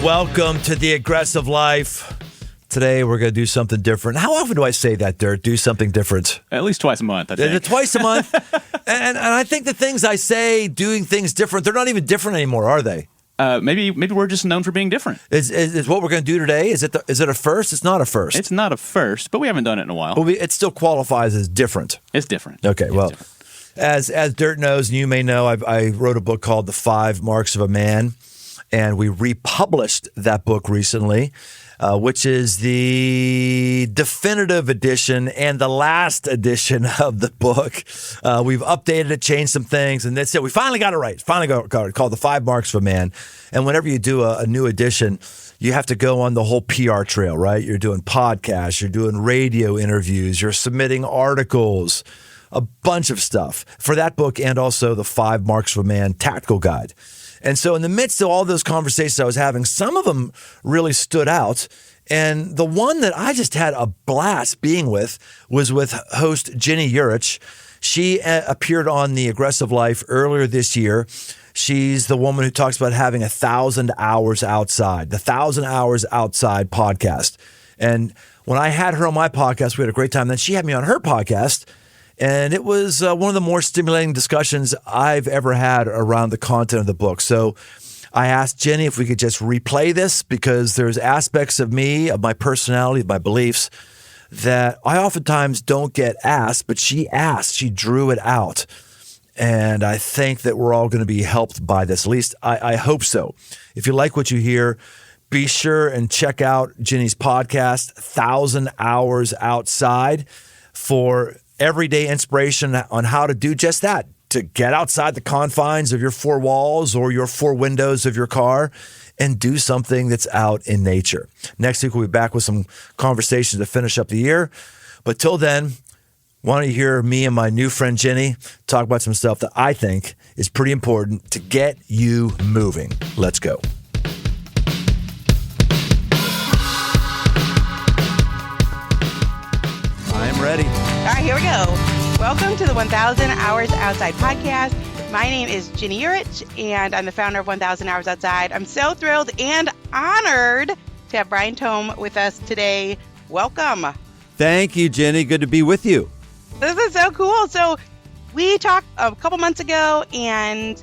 Welcome to the aggressive life. Today we're going to do something different. How often do I say that, Dirt? Do something different? At least twice a month, I think. Twice a month. and I think the things I say, doing things different, they're not even different anymore, are they? Maybe we're just known for being different. Is what we're going to do today, is it a first? It's not a first. It's not a first, but we haven't done it in a while. But it still qualifies as different. It's different. Okay, it's well, different. As Dirt knows, and you may know, I wrote a book called The 5 Marks of a Man, and we republished that book recently, which is the definitive edition and the last edition of the book. We've updated it, changed some things, and that's it. We finally got it right. Finally got it, called The 5 Marks of a Man. And whenever you do a new edition, you have to go on the whole PR trail, right? You're doing podcasts, you're doing radio interviews, you're submitting articles, a bunch of stuff for that book, and also the 5 Marks of a Man tactical guide. And so in the midst of all those conversations I was having, some of them really stood out. And the one that I just had a blast being with was with host Ginny Yurich. She appeared on The Aggressive Life earlier this year. She's the woman who talks about having 1,000 hours outside, the 1,000 Hours Outside podcast. And when I had her on my podcast, we had a great time. Then she had me on her podcast. And it was one of the more stimulating discussions I've ever had around the content of the book. So I asked Ginny if we could just replay this, because there's aspects of me, of my personality, of my beliefs that I oftentimes don't get asked, but she asked, she drew it out. And I think that we're all going to be helped by this. At least I hope so. If you like what you hear, be sure and check out Ginny's podcast, 1,000 Hours Outside, for everyday inspiration on how to do just that, to get outside the confines of your 4 walls or your 4 windows of your car and do something that's out in nature. Next week, we'll be back with some conversations to finish up the year. But till then, why don't you hear me and my new friend Ginny talk about some stuff that I think is pretty important to get you moving. Let's go. I am ready. All right, here we go. Welcome to the 1,000 Hours Outside podcast. My name is Ginny Yurich, and I'm the founder of 1,000 Hours Outside. I'm so thrilled and honored to have Brian Tome with us today. Welcome. Thank you, Ginny. Good to be with you. This is so cool. So we talked a couple months ago and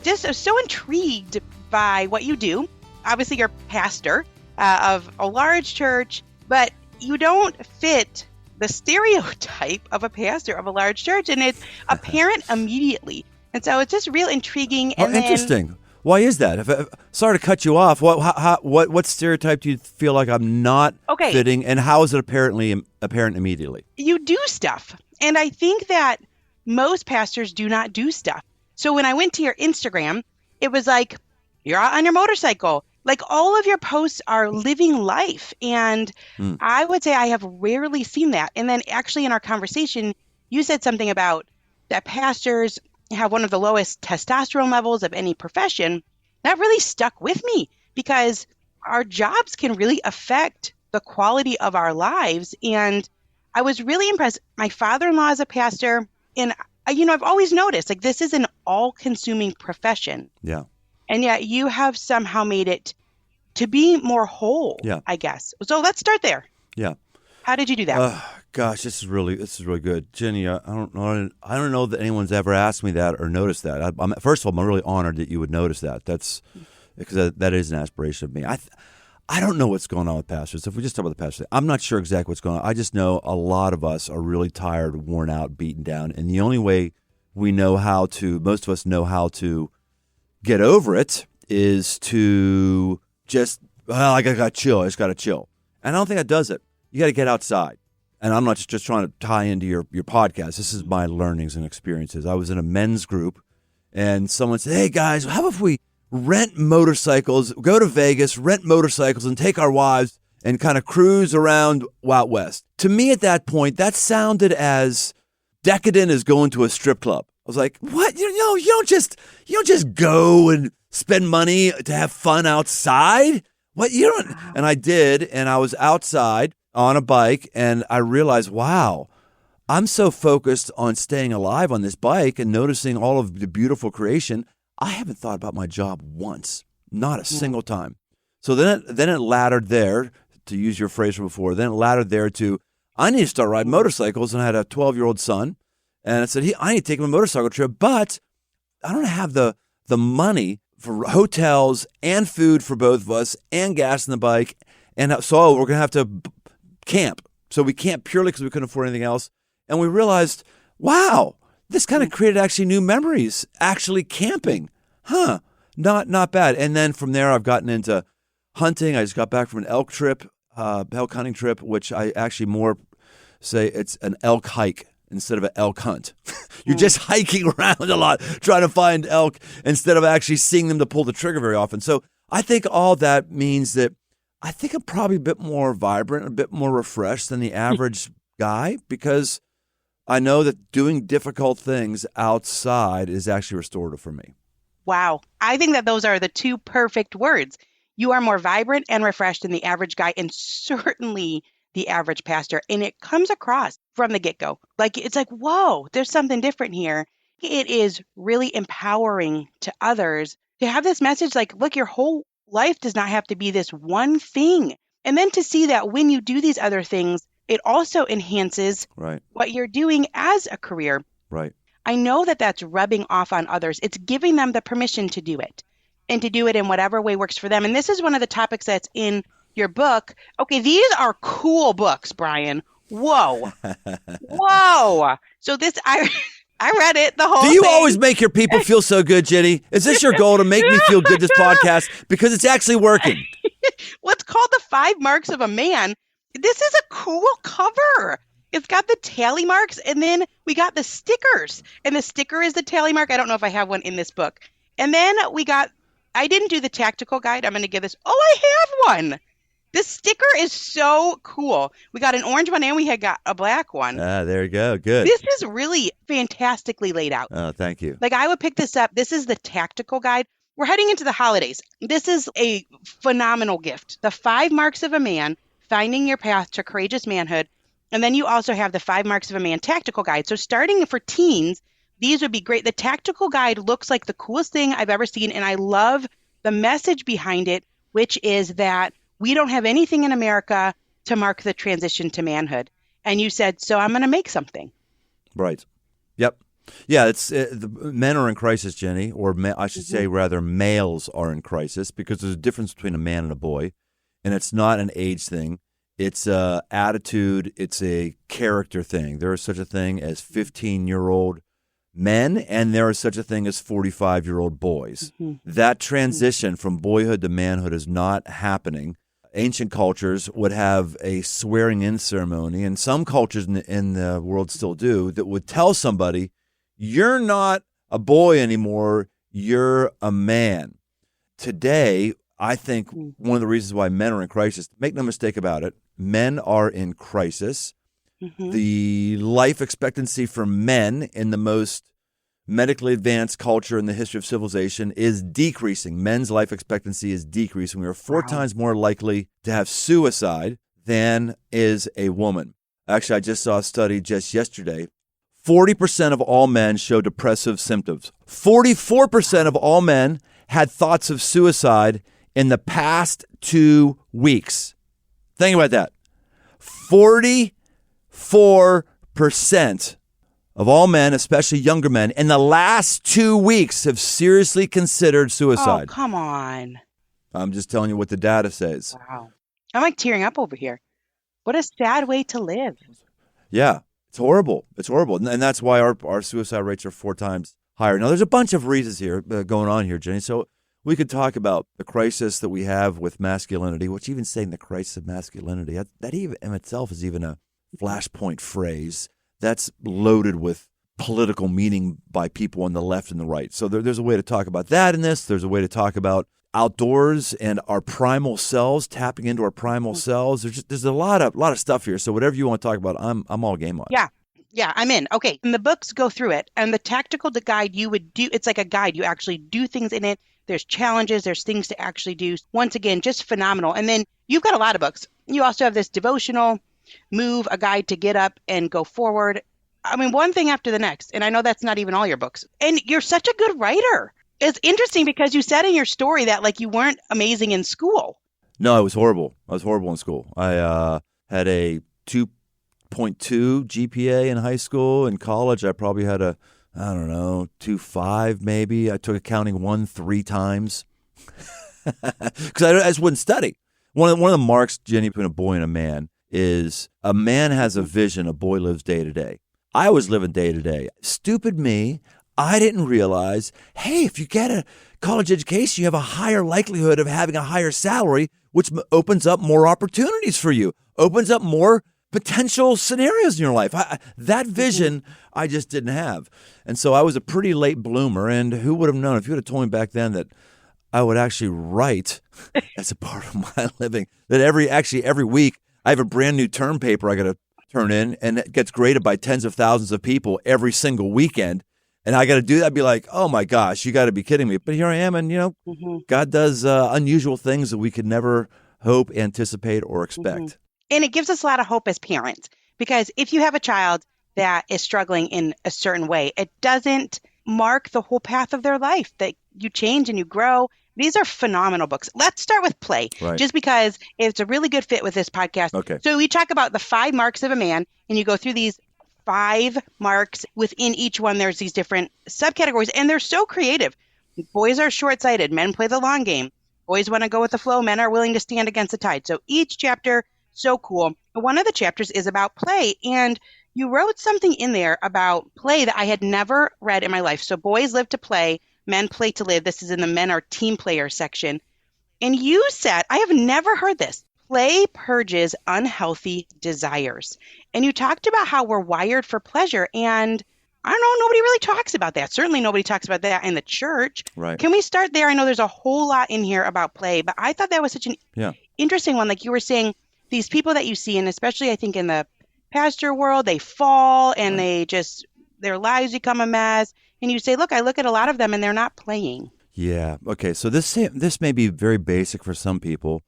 just so intrigued by what you do. Obviously, you're a pastor of a large church, but you don't fit the stereotype of a pastor of a large church, and it's apparent immediately. And so it's just real intriguing. And interesting. Why is that? Sorry to cut you off. What stereotype do you feel like I'm not fitting, and how is it apparent immediately? You do stuff, and I think that most pastors do not do stuff. So when I went to your Instagram, it was like, you're out on your motorcycle. Like, all of your posts are living life. And I would say I have rarely seen that. And then actually in our conversation, you said something about that pastors have one of the lowest testosterone levels of any profession. That really stuck with me, because our jobs can really affect the quality of our lives. And I was really impressed. My father-in-law is a pastor, and I've always noticed, like, this is an all-consuming profession. Yeah. And yet you have somehow made it to be more whole, I guess. So let's start there. Yeah. How did you do that? Gosh, this is really good, Ginny. I don't know that anyone's ever asked me that or noticed that. First of all, I'm really honored that you would notice that. That's because that is an aspiration of me. I don't know what's going on with pastors. If we just talk about the pastors, I'm not sure exactly what's going on. I just know a lot of us are really tired, worn out, beaten down, and the only way most of us know how to get over it is to just, I got to chill. I just got to chill. And I don't think that does it. You got to get outside. And I'm not just trying to tie into your podcast. This is my learnings and experiences. I was in a men's group, and someone said, hey, guys, how about if we rent motorcycles, go to Vegas, rent motorcycles, and take our wives and kind of cruise around out west? To me at that point, that sounded as decadent as going to a strip club. I was like, what? You don't just go and spend money to have fun outside. What? You don't? And I did, and I was outside on a bike, and I realized, wow, I'm so focused on staying alive on this bike and noticing all of the beautiful creation. I haven't thought about my job once, not a single time. So then it laddered there, to use your phrase from before, then it laddered there to, I need to start riding motorcycles. And I had a 12-year-old son. And I said, I need to take him a motorcycle trip, but I don't have the money for hotels and food for both of us and gas in the bike. And so we're going to have to camp. So we camped purely because we couldn't afford anything else. And we realized, wow, this kind of created actually new memories, actually camping. Not bad. And then from there, I've gotten into hunting. I just got back from an elk hunting trip, which I actually more say it's an elk hike instead of an elk hunt. You're just hiking around a lot, trying to find elk instead of actually seeing them to pull the trigger very often. So I think all that means that I think I'm probably a bit more vibrant, a bit more refreshed than the average guy, because I know that doing difficult things outside is actually restorative for me. Wow. I think that those are the two perfect words. You are more vibrant and refreshed than the average guy, and certainly the average pastor. And it comes across from the get-go. It's like, whoa, there's something different here. It is really empowering to others to have this message like, look, your whole life does not have to be this one thing. And then to see that when you do these other things, it also enhances what you're doing as a career. Right. I know that that's rubbing off on others. It's giving them the permission to do it and to do it in whatever way works for them. And this is one of the topics that's in your book. Okay, these are cool books, Brian. Whoa. Whoa. So I read it, the whole thing. Do you always make your people feel so good, Ginny? Is this your goal, to make me feel good, this podcast? Because it's actually working. What's called the 5 Marks of a Man. This is a cool cover. It's got the tally marks, and then we got the stickers. And the sticker is the tally mark. I don't know if I have one in this book. And then I didn't do the tactical guide. I'm going to give this. Oh, I have one. This sticker is so cool. We got an orange one and we had got a black one. There you go. Good. This is really fantastically laid out. Oh, thank you. I would pick this up. This is the tactical guide. We're heading into the holidays. This is a phenomenal gift. The 5 Marks of a Man, Finding Your Path to Courageous Manhood. And then you also have the 5 Marks of a Man tactical guide. So starting for teens, these would be great. The tactical guide looks like the coolest thing I've ever seen. And I love the message behind it, which is that we don't have anything in America to mark the transition to manhood. And you said, so I'm going to make something. Right. Yep. Yeah, the men are in crisis, Jenny, or I should say rather males are in crisis, because there's a difference between a man and a boy. And it's not an age thing. It's a attitude. It's a character thing. There is such a thing as 15-year-old men, and there is such a thing as 45-year-old boys. That transition from boyhood to manhood is not happening. Ancient cultures would have a swearing-in ceremony, and some cultures in the world still do, that would tell somebody, you're not a boy anymore, you're a man. Today, I think one of the reasons why men are in crisis, make no mistake about it, men are in crisis. The life expectancy for men in the most medically advanced culture in the history of civilization is decreasing. Men's life expectancy is decreasing. We are 4 times more likely to have suicide than is a woman. Actually, I just saw a study just yesterday. 40% of all men show depressive symptoms. 44% of all men had thoughts of suicide in the past 2 weeks. Think about that. 44% of all men, especially younger men, in the last 2 weeks have seriously considered suicide. Oh, come on. I'm just telling you what the data says. Wow. I'm tearing up over here. What a sad way to live. Yeah, it's horrible. It's horrible. And that's why our suicide rates are 4 times higher. Now, there's a bunch of reasons here going on here, Jenny. So we could talk about the crisis that we have with masculinity, which even saying the crisis of masculinity, that even in itself is even a flashpoint phrase that's loaded with political meaning by people on the left and the right. So there's a way to talk about that in this. There's a way to talk about outdoors and our primal selves, tapping into our primal selves. There's a lot of stuff here. So whatever you want to talk about, I'm all game on. Yeah, I'm in. Okay, and the books go through it, and the tactical guide you would do, it's like a guide. You actually do things in it. There's challenges. There's things to actually do. Once again, just phenomenal. And then you've got a lot of books. You also have this devotional, Move, a guide to get up and go forward. I mean, one thing after the next. And I know that's not even all your books. And you're such a good writer. It's interesting because you said in your story that you weren't amazing in school. No, I was horrible. I was horrible in school. I had a 2.2 GPA in high school. In college, I probably had a, I don't know, 2.5 maybe. I took accounting 3 times because I just wouldn't study. One of the marks, Jenny, between a boy and a man is a man has a vision, a boy lives day to day. I was living day to day. Stupid me. I didn't realize, hey, if you get a college education, you have a higher likelihood of having a higher salary, which opens up more opportunities for you, opens up more potential scenarios in your life. That vision I just didn't have. And so I was a pretty late bloomer. And who would have known, if you would have told me back then that I would actually write as a part of my living, that every week I have a brand new term paper I got to turn in, and it gets graded by tens of thousands of people every single weekend. And I got to do that. I'd be like, oh my gosh, you got to be kidding me. But here I am. And, God does unusual things that we could never hope, anticipate, or expect. And it gives us a lot of hope as parents, because if you have a child that is struggling in a certain way, it doesn't mark the whole path of their life, that you change and you grow. These are phenomenal books. Let's start with Play, just because it's a really good fit with this podcast. Okay. So we talk about the 5 marks of a man, and you go through these 5 marks. Within each one, there's these different subcategories, and they're so creative. Boys are short-sighted. Men play the long game. Boys want to go with the flow. Men are willing to stand against the tide. So each chapter, so cool. One of the chapters is about play, and you wrote something in there about play that I had never read in my life. So boys live to play, men play to live. This is in the men are team players section. And you said, I have never heard this, play purges unhealthy desires. And you talked about how we're wired for pleasure. And I don't know, nobody really talks about that. Certainly nobody talks about that in the church. Right. Can we start there? I know there's a whole lot in here about play, but I thought that was such an interesting one. Like you were saying, these people that you see, and especially I think in the pastor world, they fall and their lives become a mess. And you say, look, I look at a lot of them and they're not playing. Yeah. Okay. So this may be very basic for some people.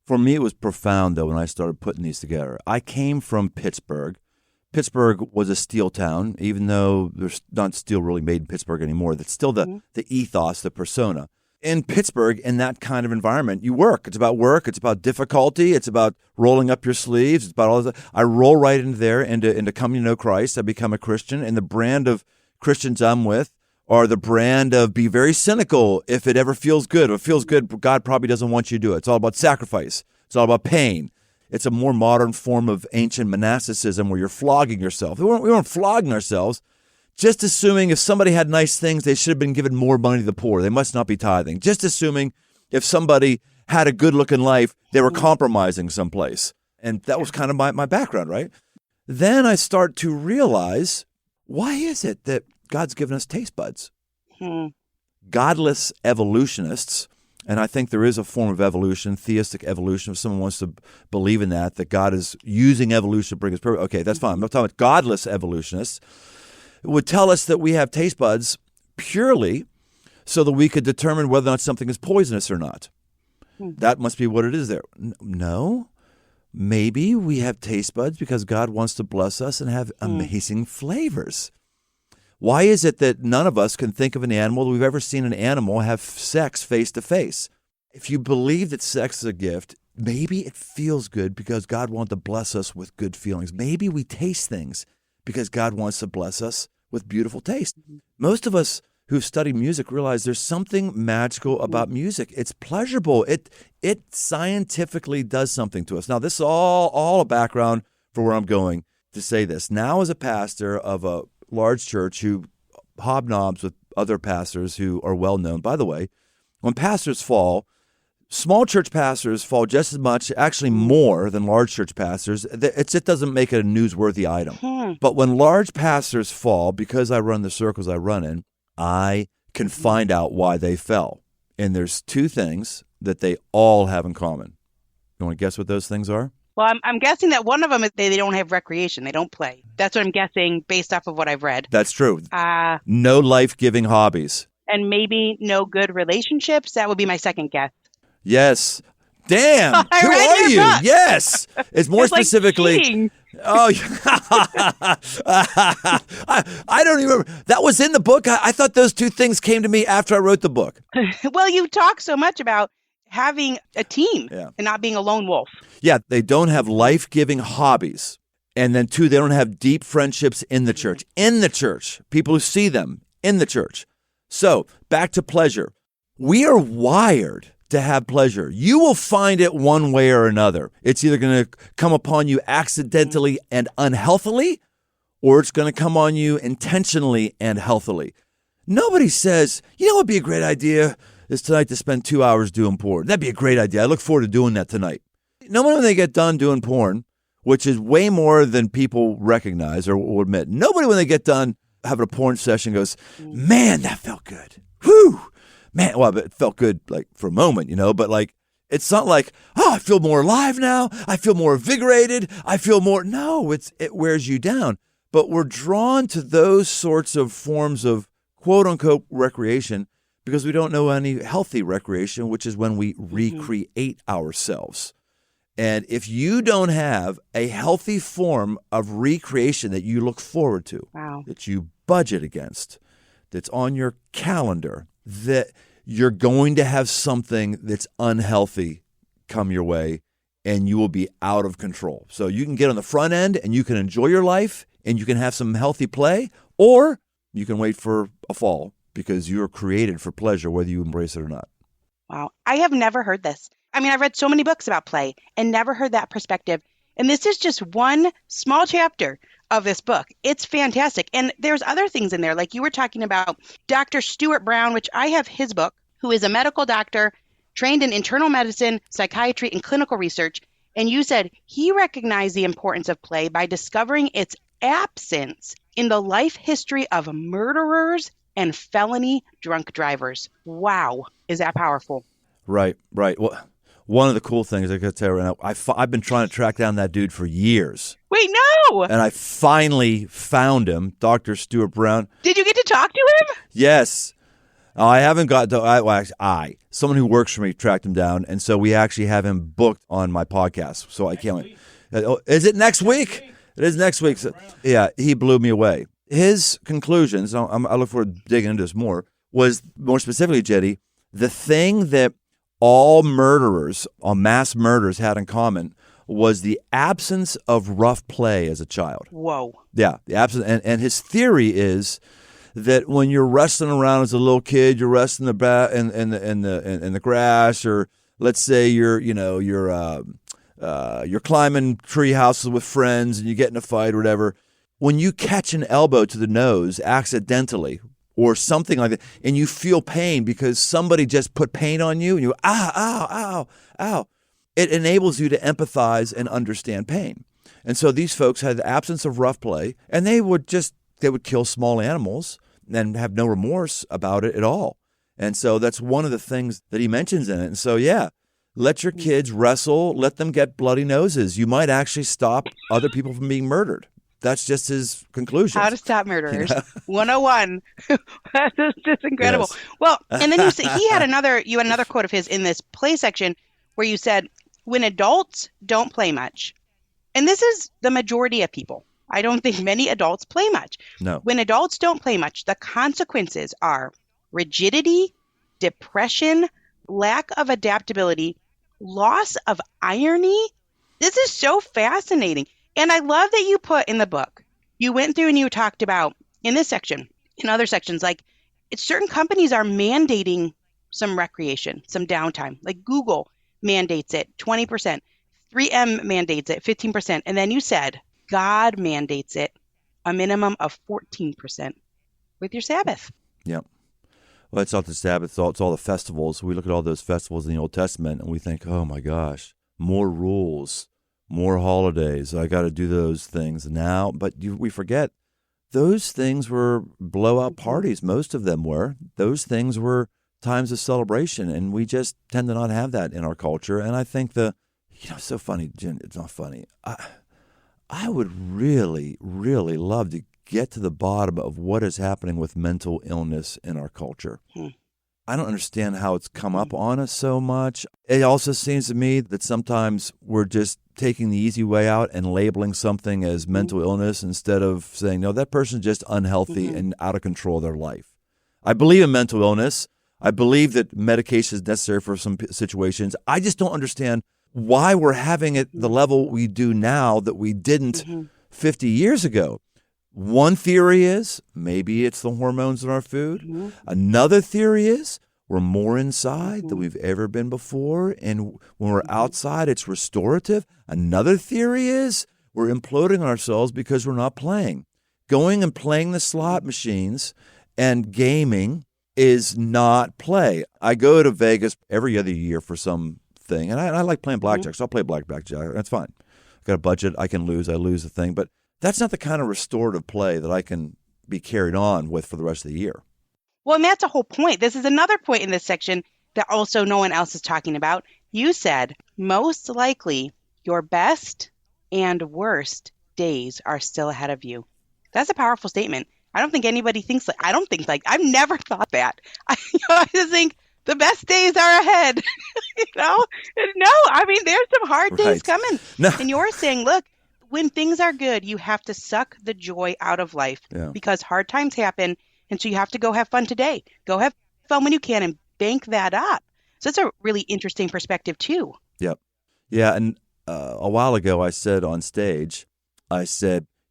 For me, it was profound, though, when I started putting these together. I came from Pittsburgh. Pittsburgh was a steel town, even though there's not steel really made in Pittsburgh anymore. That's still the ethos, the persona. In Pittsburgh, in that kind of environment, you work. It's about work. It's about difficulty. It's about rolling up your sleeves. It's about all that. I roll right into there, into coming to know Christ. I become a Christian, and the brand of Christians I'm with are the brand of be very cynical if it ever feels good. If it feels good, God probably doesn't want you to do it. It's all about sacrifice. It's all about pain. It's a more modern form of ancient monasticism where you're flogging yourself. We weren't flogging ourselves, just assuming if somebody had nice things, they should have been given more money to the poor. They must not be tithing. Just assuming if somebody had a good-looking life, they were compromising someplace. And that was kind of my background, right? Then I start to realize, why is it that God's given us taste buds? Godless evolutionists, and I think there is a form of evolution, theistic evolution, if someone wants to believe in that God is using evolution to bring us purpose. Okay, that's fine. I'm not talking about godless evolutionists. It would tell us that we have taste buds purely so that we could determine whether or not something is poisonous or not. That must be what it is there. No. Maybe we have taste buds because God wants to bless us and have amazing flavors. Why is it that none of us can think of an animal that we've ever seen an animal have sex face to face? If you believe that sex is a gift, maybe it feels good because God wants to bless us with good feelings. Maybe we taste things because God wants to bless us with beautiful taste. Most of us who've studied music realize there's something magical about music. It's pleasurable. It scientifically does something to us. Now, this is all a background for where I'm going to say this. Now, as a pastor of a large church who hobnobs with other pastors who are well known. By the way, when pastors fall, small church pastors fall just as much, actually more than large church pastors. It doesn't make it a newsworthy item. But when large pastors fall, because I run the circles I run in, I can find out why they fell. And there's 2 things that they all have in common. You want to guess what those things are? Well, I'm guessing that one of them is they don't have recreation. They don't play. That's what I'm guessing based off of what I've read. That's true. No life-giving hobbies. And maybe no good relationships. That would be my second guess. Yes. Damn. Who are you? Book. Yes. It's more specifically. Like I don't even remember. That was in the book. I thought those 2 things came to me after I wrote the book. Well, you talk so much about having a team and not being a lone wolf. Yeah, they don't have life-giving hobbies. And then 2, they don't have deep friendships in the church. In the church. People who see them in the church. So, back to pleasure. We are wired to have pleasure. You will find it one way or another. It's either going to come upon you accidentally and unhealthily, or it's going to come on you intentionally and healthily. Nobody says, you know what would be a great idea is tonight to spend 2 hours doing porn. That'd be a great idea. I look forward to doing that tonight. No one, when they get done doing porn, which is way more than people recognize or will admit, nobody, when they get done having a porn session, goes, man, that felt good. Whew. Man, well, it felt good like for a moment, but like, it's not like, oh, I feel more alive now. I feel more invigorated. I feel more. No, it wears you down. But we're drawn to those sorts of forms of quote unquote recreation because we don't know any healthy recreation, which is when we recreate ourselves. And if you don't have a healthy form of recreation that you look forward to, that you budget against, that's on your calendar, that you're going to have something that's unhealthy come your way and you will be out of control. So you can get on the front end and you can enjoy your life and you can have some healthy play, or you can wait for a fall because you're created for pleasure, whether you embrace it or not. Wow. I have never heard this. I mean, I've read so many books about play and never heard that perspective. And this is just one small chapter of this book. It's fantastic. And there's other things in there. Like you were talking about Dr. Stuart Brown, which I have his book, who is a medical doctor trained in internal medicine, psychiatry, and clinical research. And you said he recognized the importance of play by discovering its absence in the life history of murderers and felony drunk drivers. Wow. Is that powerful? Right. Well, one of the cool things I got to tell you right now, I've been trying to track down that dude for years. Wait, no! And I finally found him, Dr. Stuart Brown. Did you get to talk to him? Yes. I haven't got to, someone who works for me tracked him down, and so we actually have him booked on my podcast. So I can't wait. Is it next week? It is next week. So, yeah, he blew me away. His conclusions, I look forward to digging into this more, was more specifically, Jetty, the thing that all murderers, all mass murders had in common was the absence of rough play as a child. Whoa. Yeah, the absence, and his theory is that when you're wrestling around as a little kid, you're wrestling in the grass, or let's say you're climbing tree houses with friends and you get in a fight or whatever. When you catch an elbow to the nose accidentally or something like that, and you feel pain because somebody just put pain on you, and you go, ow, it enables you to empathize and understand pain. And so these folks had the absence of rough play, and they would kill small animals and have no remorse about it at all. And so that's one of the things that he mentions in it. And so, yeah, let your kids wrestle, let them get bloody noses. You might actually stop other people from being murdered. That's just his conclusion. How to stop murderers. 101. That's just incredible. Yes. Well, and then you had another quote of his in this play section where you said, when adults don't play much, and this is the majority of people. I don't think many adults play much. No. When adults don't play much, the consequences are rigidity, depression, lack of adaptability, loss of irony. This is so fascinating. And I love that you put in the book, you went through and you talked about in this section, in other sections, like certain companies are mandating some recreation, some downtime. Like Google mandates it 20%, 3M mandates it 15%. And then you said God mandates it a minimum of 14% with your Sabbath. Yeah. Well, it's not the Sabbath, it's all the festivals. We look at all those festivals in the Old Testament and we think, oh my gosh, more rules, more holidays. I got to do those things now. But we forget those things were blowout parties. Most of them were. Those things were times of celebration. And we just tend to not have that in our culture. And I think it's so funny, Jen, it's not funny. I would really, really love to get to the bottom of what is happening with mental illness in our culture. I don't understand how it's come up on us so much. It also seems to me that sometimes we're just taking the easy way out and labeling something as mental illness instead of saying, no, that person's just unhealthy and out of control of their life. I believe in mental illness. I believe that medication is necessary for some situations. I just don't understand why we're having it the level we do now that we didn't 50 years ago. One theory is maybe it's the hormones in our food. Another theory is we're more inside than we've ever been before. And when we're outside, it's restorative. Another theory is we're imploding ourselves because we're not playing. Going and playing the slot machines and gaming is not play. I go to Vegas every other year for something, and I like playing blackjack, so I'll play blackjack. That's fine. I've got a budget. I can lose. I lose the thing. But that's not the kind of restorative play that I can be carried on with for the rest of the year. Well, and that's a whole point. This is another point in this section that also no one else is talking about. You said most likely your best and worst days are still ahead of you. That's a powerful statement. I don't think anybody thinks like, I've never thought that. I just think the best days are ahead. No, I mean, there's some hard days coming. No. And you're saying, look, when things are good, you have to suck the joy out of life because hard times happen. And so you have to go have fun today. Go have fun when you can and bank that up. So that's a really interesting perspective too. Yep. Yeah. And a while ago, I said on stage,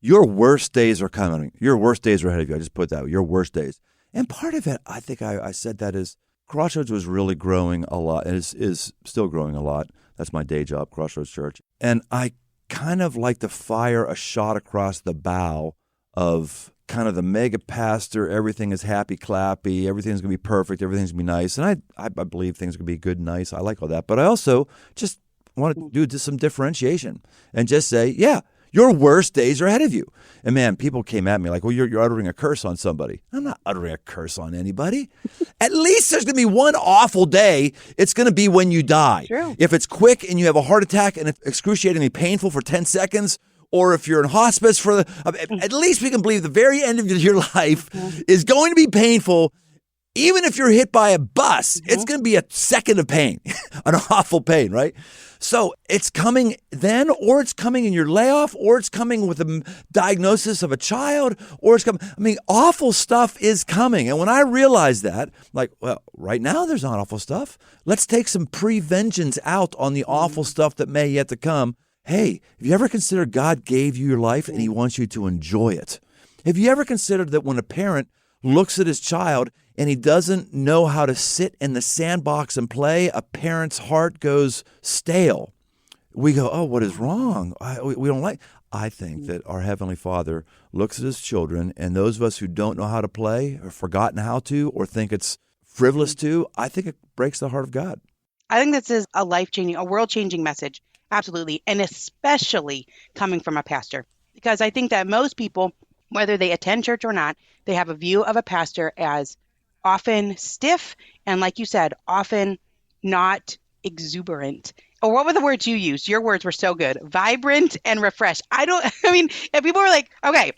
your worst days are coming. Your worst days are ahead of you. I just put that, your worst days. And part of it, I think I said that is Crossroads was really growing a lot, and is still growing a lot. That's my day job, Crossroads Church. And I kind of like to fire a shot across the bow of kind of the mega pastor, everything is happy clappy, everything's going to be perfect, everything's going to be nice. And I believe things are going to be good and nice. I like all that. But I also just want to do just some differentiation and just say, yeah, your worst days are ahead of you. And man, people came at me like, well, you're uttering a curse on somebody. I'm not uttering a curse on anybody. At least there's going to be one awful day. It's going to be when you die. True. If it's quick and you have a heart attack and it's excruciatingly painful for 10 seconds, or if you're in hospice at least we can believe the very end of your life is going to be painful. Even if you're hit by a bus, it's going to be a second of pain, an awful pain, right? So it's coming then, or it's coming in your layoff, or it's coming with a diagnosis of a child, or it's coming. I mean, awful stuff is coming. And when I realized that, like, well, right now there's not awful stuff. Let's take some preventions out on the awful stuff that may yet to come. Hey, have you ever considered God gave you your life and he wants you to enjoy it? Have you ever considered that when a parent looks at his child and he doesn't know how to sit in the sandbox and play, a parent's heart goes stale. We go, oh, what is wrong? We don't like. I think that our Heavenly Father looks at his children, and those of us who don't know how to play or forgotten how to or think it's frivolous to, I think it breaks the heart of God. I think this is a life-changing, a world-changing message. Absolutely. And especially coming from a pastor, because I think that most people, whether they attend church or not, they have a view of a pastor as often stiff and, like you said, often not exuberant. Or what were the words you used? Your words were so good. Vibrant and refreshed. If people were like, okay,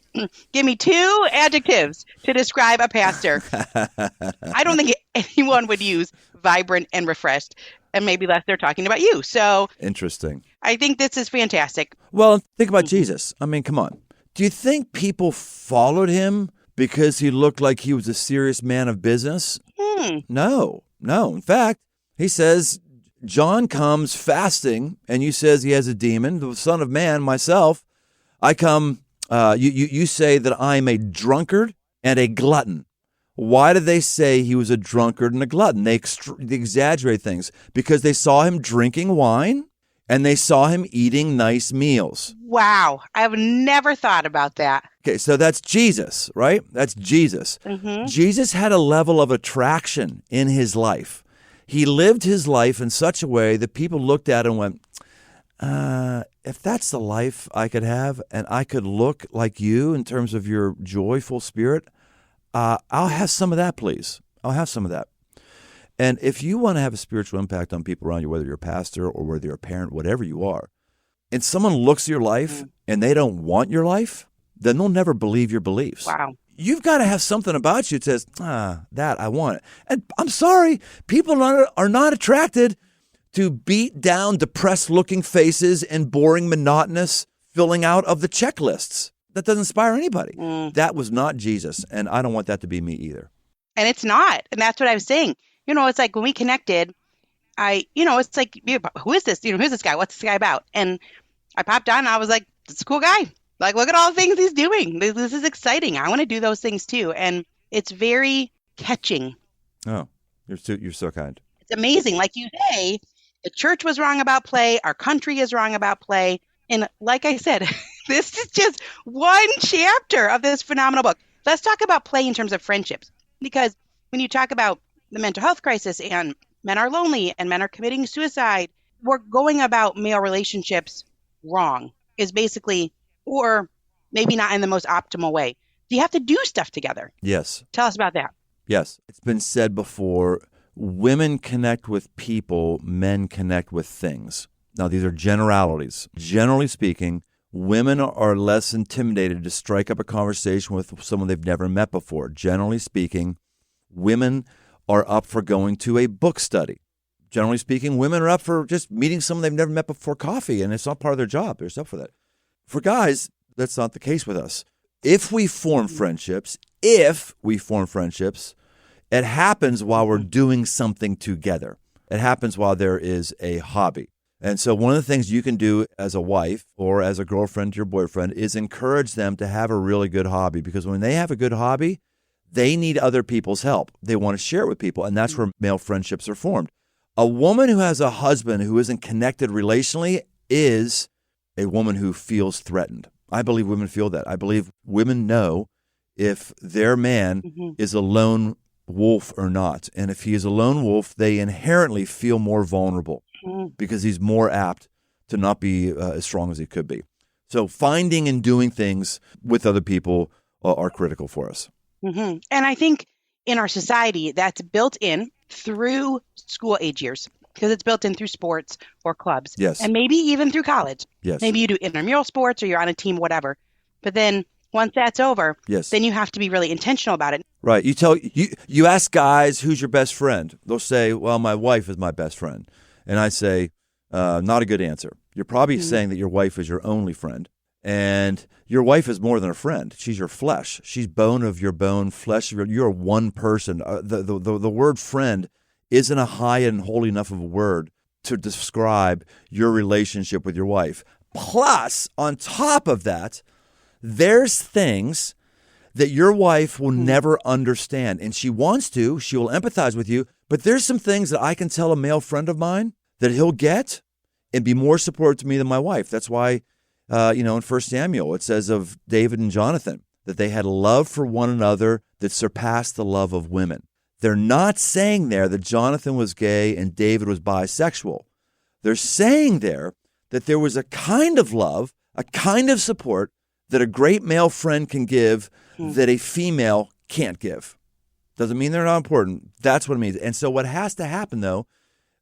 give me 2 adjectives to describe a pastor, I don't think anyone would use vibrant and refreshed. And maybe less they're talking about you. So interesting. I think this is fantastic. Well, think about Jesus. I mean, come on. Do you think people followed him because he looked like he was a serious man of business? No. In fact, he says, John comes fasting, and you says he has a demon. The Son of Man, myself, I come, you say that I'm a drunkard and a glutton. Why did they say he was a drunkard and a glutton? They exaggerate things because they saw him drinking wine and they saw him eating nice meals. Wow. I've never thought about that. Okay, so that's Jesus, right? That's Jesus. Mm-hmm. Jesus had a level of attraction in his life. He lived his life in such a way that people looked at it and went, if that's the life I could have and I could look like you in terms of your joyful spirit, I'll have some of that, please. I'll have some of that. And if you want to have a spiritual impact on people around you, whether you're a pastor or whether you're a parent, whatever you are, and someone looks at your life and they don't want your life, then they'll never believe your beliefs. Wow. You've got to have something about you that says, that I want it. And I'm sorry, people are not attracted to beat down, depressed-looking faces and boring, monotonous filling out of the checklists. That doesn't inspire anybody. That was not Jesus, and I don't want that to be me either. And it's not. And that's what I was saying. It's like when we connected, it's like, who is this? Who's this guy? What's this guy about? And I popped on and I was like, this is a cool guy. Like, look at all the things he's doing. This is exciting. I want to do those things too. And it's very catching. Oh, you're so kind. It's amazing. Like you say, the church was wrong about play. Our country is wrong about play. And like I said, this is just one chapter of this phenomenal book. Let's talk about play in terms of friendships. Because when you talk about the mental health crisis and men are lonely and men are committing suicide, we're going about male relationships wrong, is basically, or maybe not in the most optimal way. You have to do stuff together. Yes. Tell us about that. Yes. It's been said before, women connect with people, men connect with things. Now, these are generalities. Generally speaking, women are less intimidated to strike up a conversation with someone they've never met before. Generally speaking, women are up for going to a book study. Generally speaking, women are up for just meeting someone they've never met before coffee, and it's not part of their job. They're up for that. For guys, that's not the case with us. If we form friendships, it happens while we're doing something together. It happens while there is a hobby. And so one of the things you can do as a wife or as a girlfriend to your boyfriend is encourage them to have a really good hobby, because when they have a good hobby, they need other people's help. They want to share it with people, and that's where male friendships are formed. A woman who has a husband who isn't connected relationally is a woman who feels threatened. I believe women feel that. I believe women know if their man is a lone wolf or not. And if he is a lone wolf, they inherently feel more vulnerable because he's more apt to not be as strong as he could be. So finding and doing things with other people are critical for us. And I think in our society, that's built in through school age years, because it's built in through sports or clubs. Yes. And maybe even through college. Yes. Maybe you do intramural sports or you're on a team, whatever. But then once that's over, then you have to be really intentional about it. Right. You ask guys, who's your best friend? They'll say, well, my wife is my best friend. And I say, not a good answer. You're probably saying that your wife is your only friend. And your wife is more than a friend. She's your flesh. She's bone of your bone, flesh of your. You're one person. The word friend isn't a high and holy enough of a word to describe your relationship with your wife. Plus, on top of that, there's things that your wife will never understand. And she wants to. She will empathize with you. But there's some things that I can tell a male friend of mine that he'll get and be more supportive to me than my wife. That's why, in 1 Samuel, it says of David and Jonathan that they had love for one another that surpassed the love of women. They're not saying there that Jonathan was gay and David was bisexual. They're saying there that there was a kind of love, a kind of support that a great male friend can give that a female can't give. Doesn't mean they're not important. That's what it means. And so what has to happen, though,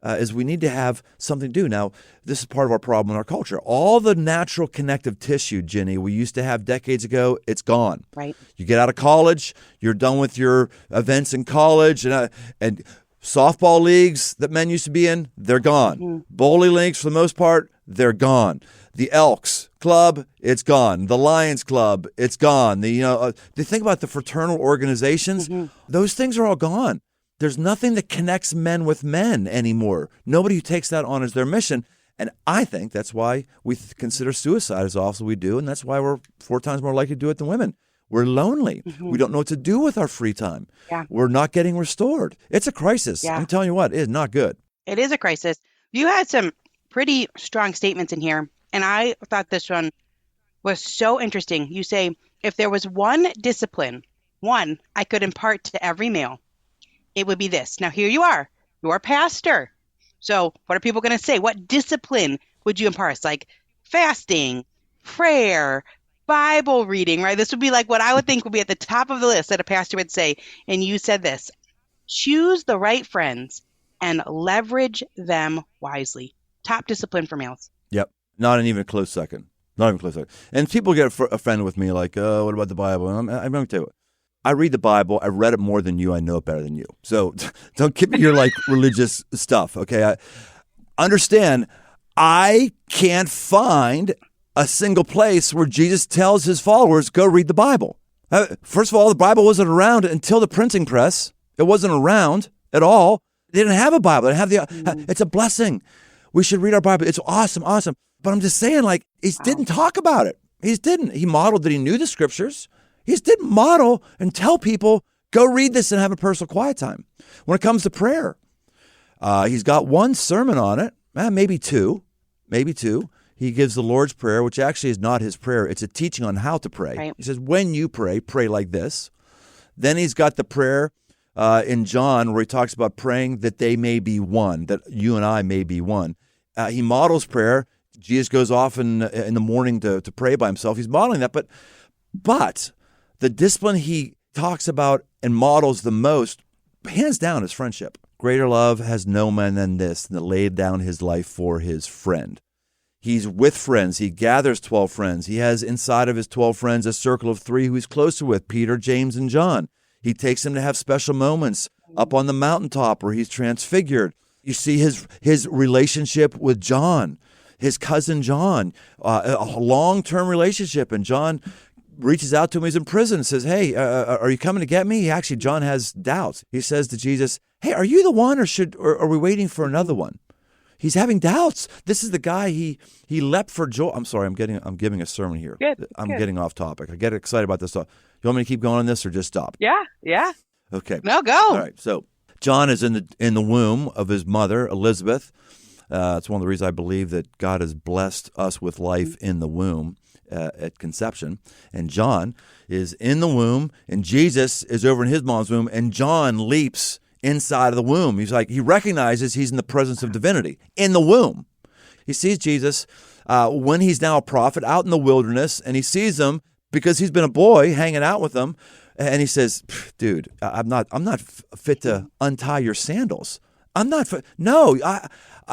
is we need to have something to do. Now, this is part of our problem in our culture. All the natural connective tissue, Ginny, we used to have decades ago, it's gone. Right. You get out of college, you're done with your events in college, and softball leagues that men used to be in, they're gone. Bowling leagues, for the most part, they're gone. The Elks Club, it's gone. The Lions Club, it's gone. They think about the fraternal organizations, those things are all gone. There's nothing that connects men with men anymore. Nobody who takes that on as their mission. And I think that's why we consider suicide as awful as we do, and that's why we're 4 times more likely to do it than women. We're lonely. We don't know what to do with our free time. Yeah. We're not getting restored. It's a crisis. Yeah. I'm telling you what, it is not good. It is a crisis. You had some pretty strong statements in here, and I thought this one was so interesting. You say, if there was one discipline, I could impart to every male, it would be this. Now, here you are. You're a pastor. So what are people going to say? What discipline would you impart? It's like fasting, prayer, Bible reading, right? This would be like what I would think would be at the top of the list that a pastor would say. And you said this: choose the right friends and leverage them wisely. Top discipline for males. Yep. Not even a close second. And people get offended with me like, oh, what about the Bible? I'm going to tell you what. I read the Bible. I read it more than you. I know it better than you. So don't give me your religious stuff, okay? I understand I can't find a single place where Jesus tells his followers, go read the Bible. First of all, the Bible wasn't around until the printing press. It wasn't around at all. They didn't have a Bible. They didn't have it's a blessing. We should read our Bible. It's awesome, awesome. But I'm just saying, like, he didn't talk about it. He just didn't. He modeled that he knew the scriptures. He just didn't model and tell people, go read this and have a personal quiet time. When it comes to prayer, he's got one sermon on it, maybe two. He gives the Lord's Prayer, which actually is not his prayer. It's a teaching on how to pray. Right. He says, when you pray, pray like this. Then he's got the prayer in John where he talks about praying that they may be one, that you and I may be one. He models prayer. Jesus goes off in the morning to pray by himself. He's modeling that. But the discipline he talks about and models the most, hands down, is friendship. Greater love has no man than this, than to lay down his life for his friend. He's with friends. He gathers 12 friends. He has inside of his 12 friends a circle of 3 who he's closer with, Peter, James, and John. He takes them to have special moments up on the mountaintop where he's transfigured. You see his relationship with John, his cousin John, a long-term relationship. And John reaches out to him. He's in prison and says, hey, are you coming to get me? Actually, John has doubts. He says to Jesus, hey, are you the one or are we waiting for another one? He's having doubts. This is the guy he leapt for joy. I'm sorry, I'm giving a sermon here. Good. Getting off topic. I get excited about this stuff. You want me to keep going on this or just stop? Yeah. Okay. No, go. All right. So John is in the womb of his mother, Elizabeth. It's one of the reasons I believe that God has blessed us with life in the womb at conception. And John is in the womb, and Jesus is over in his mom's womb, and John leaps inside of the womb. He recognizes he's in the presence of divinity in the womb. He sees Jesus when he's now a prophet out in the wilderness, and he sees him because he's been a boy hanging out with them, and he says, "Dude, I'm not fit to untie your sandals. I'm not fit. No,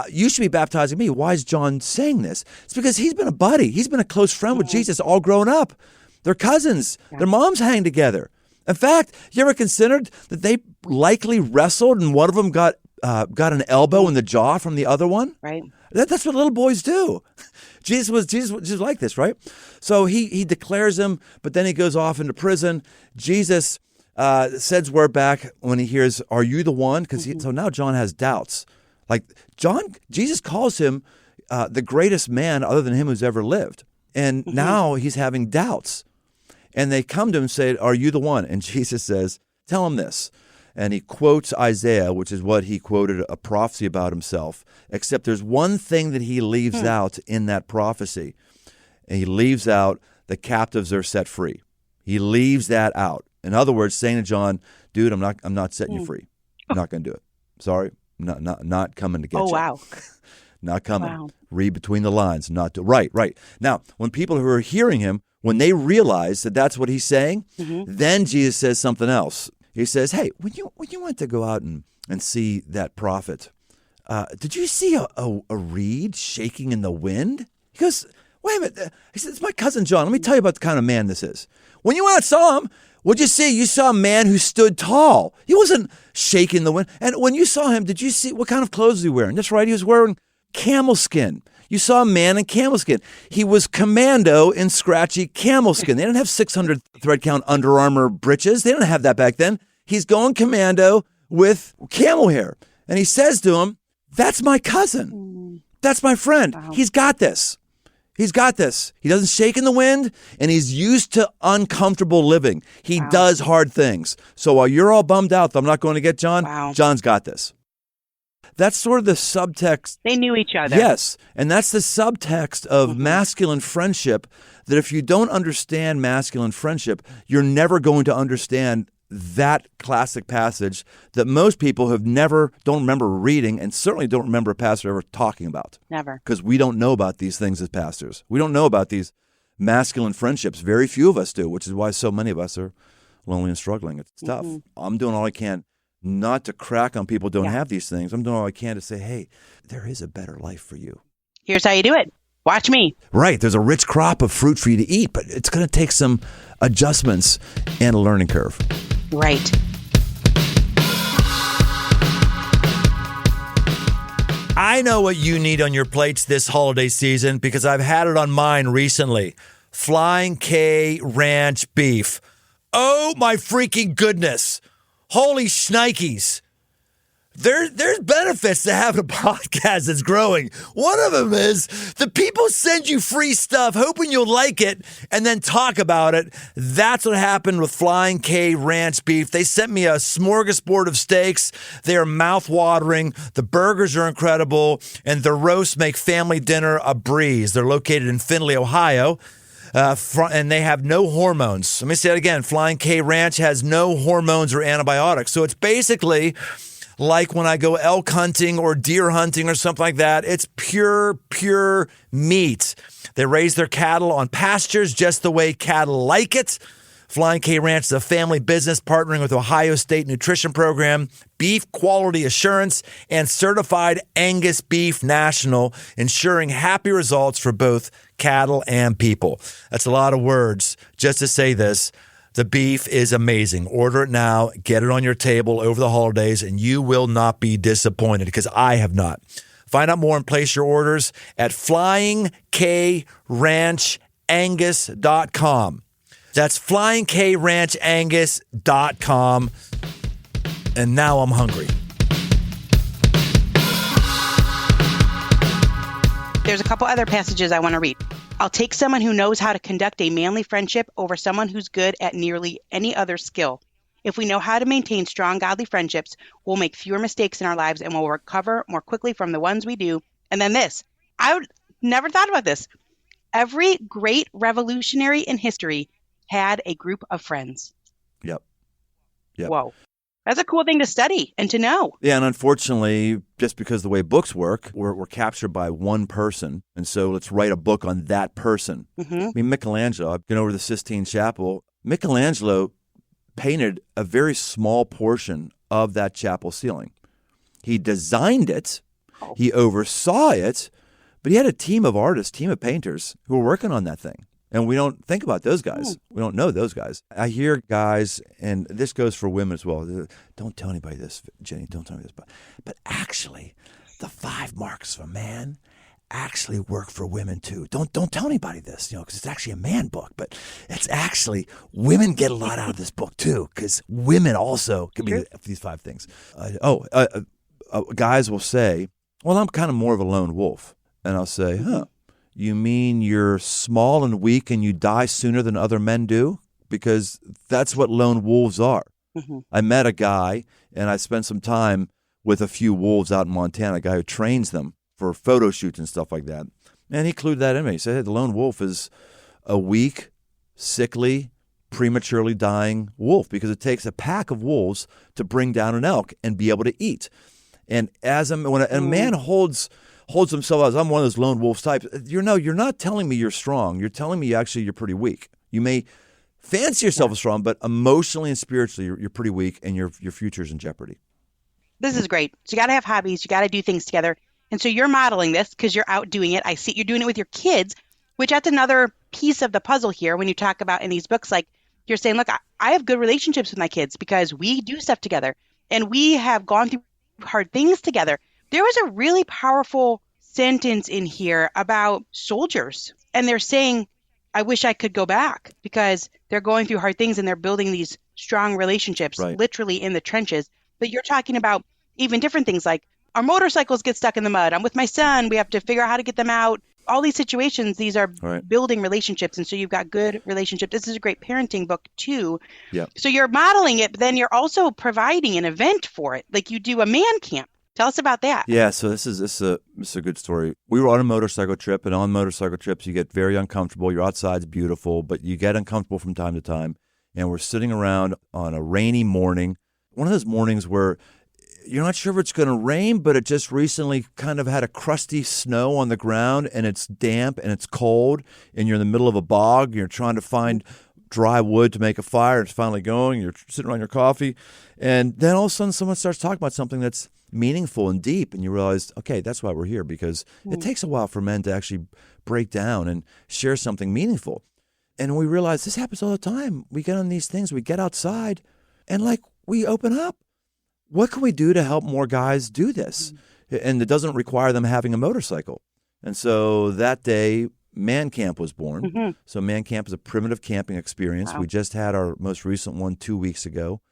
you should be baptizing me." Why is John saying this? It's because he's been a buddy. He's been a close friend with Jesus all grown up. They're cousins. Their moms hang together. In fact, you ever considered that they likely wrestled and one of them got an elbow in the jaw from the other one? Right. That's what little boys do. Jesus was just like this, right? So he declares him, but then he goes off into prison. Jesus sends word back when he hears, "Are you the one?" So now John has doubts. Like Jesus calls him the greatest man other than him who's ever lived, and now he's having doubts. And they come to him and say, "Are you the one?" And Jesus says, "Tell him this." And he quotes Isaiah, which is what he quoted, a prophecy about himself, except there's one thing that he leaves out in that prophecy. And he leaves out the captives are set free. He leaves that out. In other words, saying to John, "Dude, I'm not setting you free. I'm not going to do it. Sorry, not coming to get you." Oh, wow. Not coming. Wow. Read between the lines. Right. Now, when people who are hearing him, when they realize that that's what he's saying, then Jesus says something else. He says, "Hey, when you went to go out and see that prophet, did you see a reed shaking in the wind?" He goes, "Wait a minute." He says, "It's my cousin John. Let me tell you about the kind of man this is. When you went out and saw him, what'd you see? You saw a man who stood tall. He wasn't shaking the wind. And when you saw him, did you see what kind of clothes was he wearing?" That's right. He was wearing camel skin. You saw a man in camel skin. He was commando in scratchy camel skin. They didn't have 600 thread count Under Armour breeches. They didn't have that back then. He's going commando with camel hair. And he says to him, "That's my cousin. That's my friend. Wow. He's got this. He's got this. He doesn't shake in the wind, and he's used to uncomfortable living. He does hard things. So while you're all bummed out that I'm not going to get John, John's got this." That's sort of the subtext. They knew each other. Yes, and that's the subtext of masculine friendship, that if you don't understand masculine friendship, you're never going to understand that classic passage that most people don't remember reading, and certainly don't remember a pastor ever talking about. Never. Because we don't know about these things as pastors. We don't know about these masculine friendships. Very few of us do, which is why so many of us are lonely and struggling. It's tough. I'm doing all I can not to crack on people who don't have these things. I'm doing all I can to say, hey, there is a better life for you. Here's how you do it. Watch me. Right. There's a rich crop of fruit for you to eat, but it's going to take some adjustments and a learning curve. Right. I know what you need on your plates this holiday season because I've had it on mine recently. Flying K Ranch beef. Oh, my freaking goodness. Holy shnikes. There's benefits to having a podcast that's growing. One of them is the people send you free stuff hoping you'll like it and then talk about it. That's what happened with Flying K Ranch Beef. They sent me a smorgasbord of steaks. They are mouth-watering. The burgers are incredible, and the roasts make family dinner a breeze. They're located in Findlay, Ohio. And they have no hormones. Let me say it again. Flying K Ranch has no hormones or antibiotics. So it's basically like when I go elk hunting or deer hunting or something like that. It's pure meat. They raise their cattle on pastures just the way cattle like it. Flying K Ranch is a family business partnering with Ohio State Nutrition Program, Beef Quality Assurance, and Certified Angus Beef National, ensuring happy results for both cattle and people. That's a lot of words just to say this. The beef is amazing. Order it now. Get it on your table over the holidays, and you will not be disappointed because I have not. Find out more and place your orders at flyingkranchangus.com. That's flyingkranchangus.com. And now I'm hungry. There's a couple other passages I want to read. I'll take someone who knows how to conduct a manly friendship over someone who's good at nearly any other skill. If we know how to maintain strong, godly friendships, we'll make fewer mistakes in our lives and we'll recover more quickly from the ones we do. And then this, never thought about this. Every great revolutionary in history had a group of friends. Yep. Whoa. That's a cool thing to study and to know. Yeah, and unfortunately, just because the way books work, we're captured by one person. And so let's write a book on that person. Mm-hmm. I mean, Michelangelo, I've been over to the Sistine Chapel. Michelangelo painted a very small portion of that chapel ceiling. He designed it. He oversaw it. But he had a team of artists, team of painters who were working on that thing. And we don't think about those guys. We don't know those guys. I hear guys, and this goes for women as well. Don't tell anybody this, Jenny. Don't tell me this. But actually, the 5 marks of a man actually work for women too. Don't tell anybody this, because it's actually a man book. But it's actually, women get a lot out of this book too, because women also can be these 5 things. Guys will say, well, I'm kind of more of a lone wolf. And I'll say, you mean you're small and weak and you die sooner than other men do? Because that's what lone wolves are. Mm-hmm. I met a guy, and I spent some time with a few wolves out in Montana, a guy who trains them for photo shoots and stuff like that. And he clued that in me. He said, hey, the lone wolf is a weak, sickly, prematurely dying wolf because it takes a pack of wolves to bring down an elk and be able to eat. And when a man holds himself as I'm one of those lone wolf types, you're not telling me you're strong. You're telling me actually you're pretty weak. You may fancy yourself as strong, but emotionally and spiritually you're pretty weak, and your future's in jeopardy. This is great. So you got to have hobbies. You got to do things together. And so you're modeling this because you're out doing it. I see you're doing it with your kids, which that's another piece of the puzzle here when you talk about in these books. Like you're saying, look, I have good relationships with my kids because we do stuff together and we have gone through hard things together. There was a really powerful sentence in here about soldiers. And they're saying, I wish I could go back because they're going through hard things and they're building these strong relationships, literally in the trenches. But you're talking about even different things like our motorcycles get stuck in the mud. I'm with my son. We have to figure out how to get them out. All these situations, these are building relationships. And so you've got good relationships. This is a great parenting book too. Yep. So you're modeling it, but then you're also providing an event for it. Like you do a man camp. Tell us about that. Yeah, so this is a good story. We were on a motorcycle trip, and on motorcycle trips, you get very uncomfortable. Your outside's beautiful, but you get uncomfortable from time to time. And we're sitting around on a rainy morning, one of those mornings where you're not sure if it's going to rain, but it just recently kind of had a crusty snow on the ground, and it's damp and it's cold, and you're in the middle of a bog. You're trying to find dry wood to make a fire. It's finally going. You're sitting around your coffee, and then all of a sudden someone starts talking about something that's meaningful and deep, and you realize, okay, that's why we're here, because it takes a while for men to actually break down and share something meaningful. And we realize this happens all the time. We get on these things, we get outside, and we open up. What can we do to help more guys do this? And it doesn't require them having a motorcycle. And so that day, Man Camp was born. Mm-hmm. So Man Camp is a primitive camping experience. Wow. We just had our most recent one 2 weeks ago.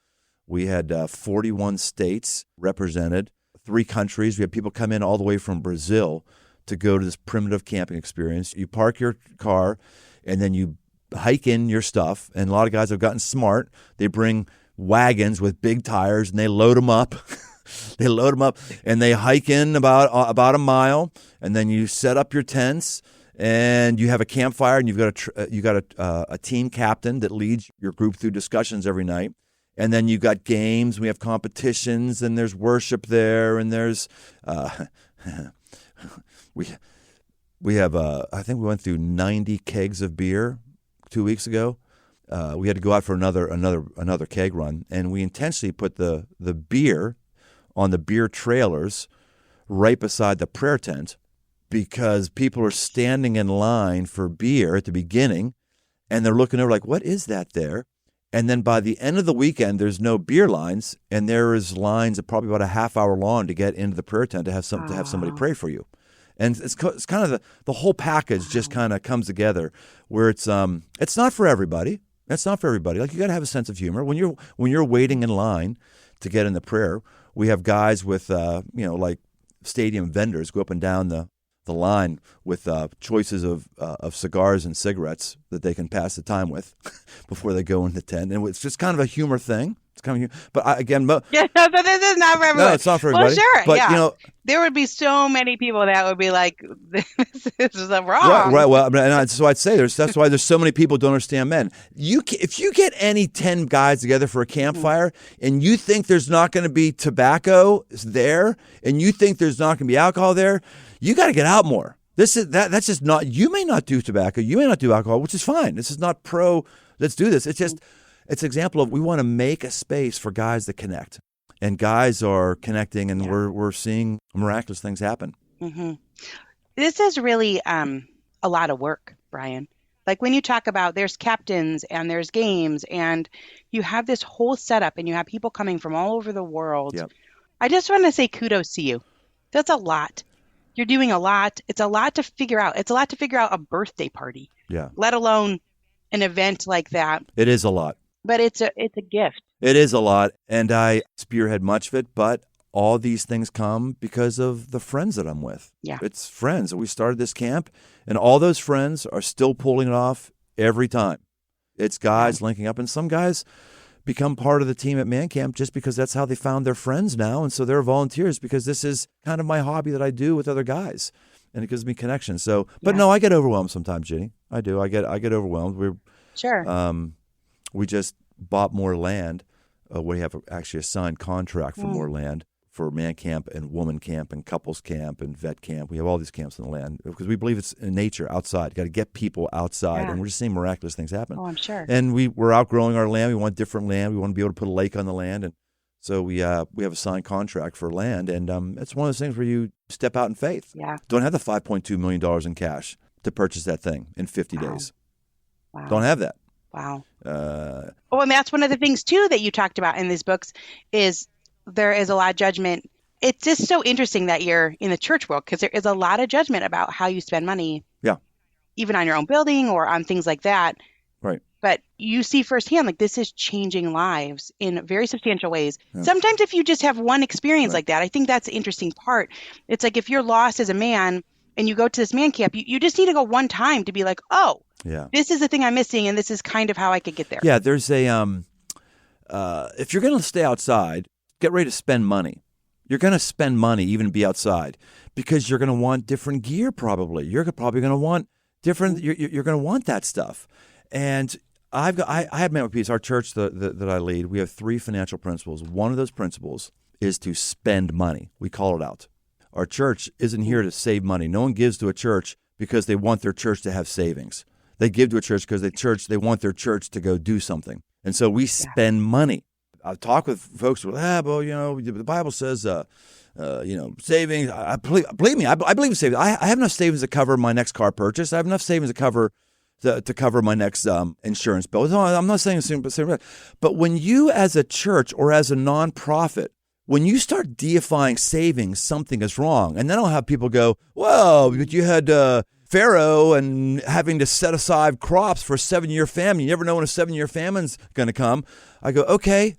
We had 41 states represented. 3 countries. We have people come in all the way from Brazil to go to this primitive camping experience. You park your car, and then you hike in your stuff. And a lot of guys have gotten smart. They bring wagons with big tires, and they load them up. They load them up, and they hike in about a mile, and then you set up your tents, and you have a campfire, and you've got a team captain that leads your group through discussions every night. And then you got games, we have competitions, and there's worship there, and there's we have I think we went through 90 kegs of beer 2 weeks ago. We had to go out for another keg run, and we intentionally put the beer on the beer trailers right beside the prayer tent because people are standing in line for beer at the beginning, and they're looking over like, what is that there? And then by the end of the weekend, there's no beer lines, and there is lines of probably about a half hour long to get into the prayer tent to have somebody pray for you. And it's kind of the whole package just kind of comes together where it's not for everybody. It's not for everybody. Like, you got to have a sense of humor when you're waiting in line to get in the prayer. We have guys with like stadium vendors go up and down the line with choices of cigars and cigarettes that they can pass the time with before they go in the tent. And it's just kind of a humor thing. It's kind of humor. But again, but this is not for everybody. No, it's not for everybody. Well, sure, but, yeah. There would be so many people that would be like, this is wrong. Right. Well, so I'd say that's why there's so many people who don't understand men. If you get any 10 guys together for a campfire and you think there's not going to be tobacco there and you think there's not going to be alcohol there, you got to get out more. That's just not. You may not do tobacco. You may not do alcohol, which is fine. This is not pro. Let's do this. It's just it's an example of we want to make a space for guys that connect, and guys are connecting, and we're seeing miraculous things happen. Mm-hmm. This is really a lot of work, Brian. Like when you talk about there's captains and there's games, and you have this whole setup, and you have people coming from all over the world. Yep. I just want to say kudos to you. That's a lot. You're doing a lot. It's a lot to figure out. It's a lot to figure out a birthday party. Yeah. Let alone an event like that. It is a lot. But it's a gift. It is a lot, and I spearhead much of it, but all these things come because of the friends that I'm with. Yeah. It's friends. We started this camp, and all those friends are still pulling it off every time. It's guys linking up, and some guys become part of the team at Man Camp just because that's how they found their friends now. And so they're volunteers because this is kind of my hobby that I do with other guys, and it gives me connection. So, but no, I get overwhelmed sometimes, Ginny. I do. I get overwhelmed. We just bought more land. We have actually a signed contract for more land for Man Camp and Woman Camp and Couples Camp and Vet Camp. We have all these camps in the land because we believe it's in nature, outside. You got to get people outside, and we're just seeing miraculous things happen. Oh, I'm sure. And we're outgrowing our land. We want different land. We want to be able to put a lake on the land, and so we have a signed contract for land. And it's one of those things where you step out in faith. Yeah. Don't have the $5.2 million in cash to purchase that thing in 50 days. Wow. Don't have that. Wow. And that's one of the things, too, that you talked about in these books is there is a lot of judgment. It's just so interesting that you're in the church world because there is a lot of judgment about how you spend money. Yeah. Even on your own building or on things like that. Right. But you see firsthand, like this is changing lives in very substantial ways. Yeah. Sometimes if you just have one experience like that, I think that's the interesting part. It's like if you're lost as a man and you go to this man camp, you just need to go one time to be like, oh, this is the thing I'm missing, and this is kind of how I could get there. Yeah, there's a if you're going to stay outside, get ready to spend money. You're going to spend money even to be outside because you're going to want different gear probably. You're probably going to want different. You're going to want that stuff. And I have met with people. Our church that I lead, we have 3 financial principles. One of those principles is to spend money. We call it out. Our church isn't here to save money. No one gives to a church because they want their church to have savings. They give to a church because they want their church to go do something. And so we spend money. I've talked with folks who are, the Bible says, savings. Believe me, I believe in savings. I have enough savings to cover my next car purchase. I have enough savings to cover my next insurance bill. No, I'm not saying but when you as a church or as a nonprofit, when you start deifying savings, something is wrong. And then I'll have people go, well, but you had Pharaoh and having to set aside crops for a 7-year famine. You never know when a 7-year famine's going to come. I go, okay.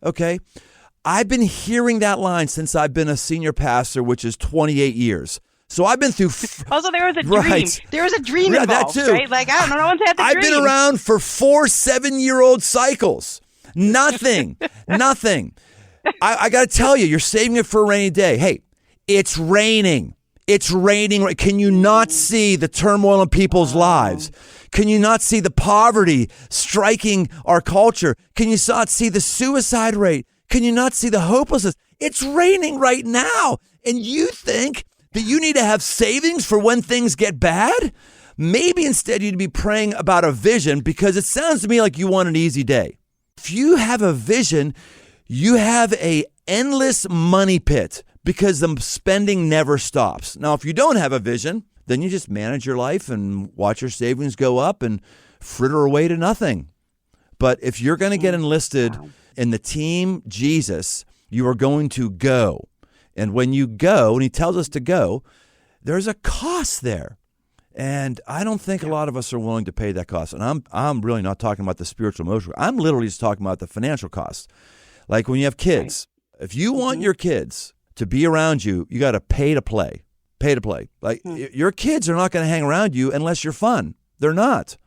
I've been hearing that line since I've been a senior pastor, which is 28 years. So I've been through. Also, there was a dream. Right. There was a dream Yeah, involved, that too. right? Like, I don't know, no one's had the I've dream. been around for 4 7-year-old cycles. Nothing. Nothing. I got to tell you, you're saving it for a rainy day. Hey, it's raining. It's raining. Can you not see the turmoil in people's lives? Can you not see the poverty striking our culture? Can you not see the suicide rate? Can you not see the hopelessness? It's raining right now. And you think that you need to have savings for when things get bad? Maybe instead you'd be praying about a vision, because it sounds to me like you want an easy day. If you have a vision, you have a endless money pit, because the spending never stops. Now, if you don't have a vision, then you just manage your life and watch your savings go up and fritter away to nothing. But if you're going to get enlisted in the team Jesus, you are going to go. And when you go, and he tells us to go, there's a cost there. And I don't think a lot of us are willing to pay that cost. And I'm really not talking about the spiritual emotional. I'm literally just talking about the financial cost. Like when you have kids, if you want your kids to be around you, you got to pay to play. Pay to play. Like your kids are not going to hang around you unless you're fun. They're not.